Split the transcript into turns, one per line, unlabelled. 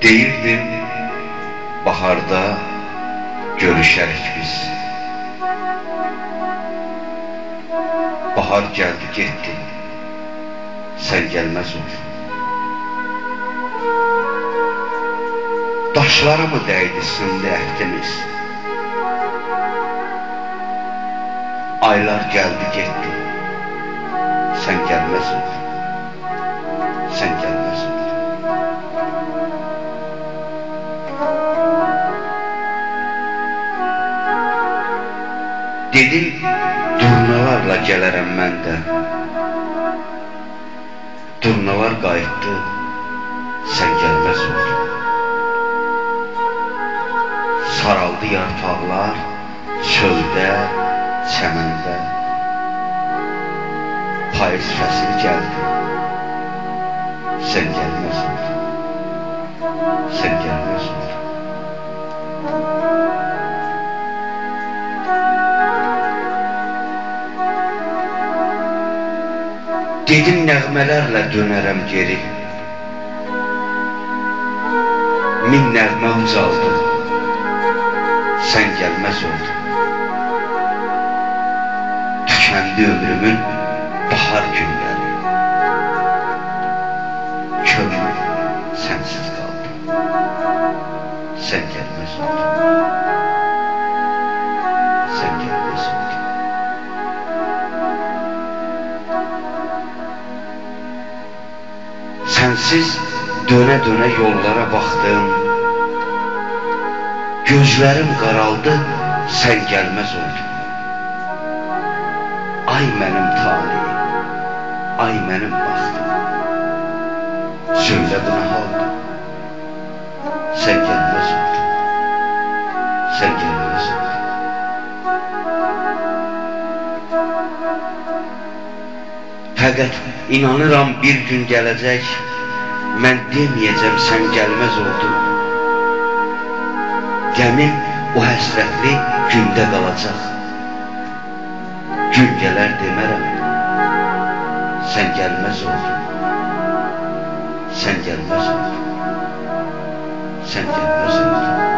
Deyirdim, baharda görüşərik biz. Bahar gəldi, getdi, sən gəlməz olur. Daşlara mı dəydi, sındı əhdimiz? Aylar gəldi, getdi, sən gəlməz olur. Sən gəlməz olur. Dedim, durnalarla gələrəm mən də. Durnalar qayıtdı, sən gəlməz olur. Saraldı yarpaqlar, çöldə, çəməndə. Payız fəsli gəldi, sən gəlməz olur. Sən gəlməz olur. Dedim, nəğmələrlə dönərəm geri. Min nəğmə ucaldı, sən gəlməz oldu. Tükəndi ömrümün bahar günləri. Könlüm sənsiz qaldı, sən gəlməz oldu. Sən gəlməz oldu. Sənsiz dönə-dönə yollara baxdım. Gözlərim qaraldı, sən gəlməz oldun. Ay mənim talihim, ay mənim baxdım. Söylə buna haldır, sən gəlməz oldun. Sən gəlməz oldun. Fəqət inanıram bir gün gələcək, mən deməyəcəm sən gəlməz oldun. Qəmim o həsrətli gündə qalacaq. Gün gələr demərəm, sən gəlməz oldun. Sən gəlməz oldun. Sən gəlməz oldun.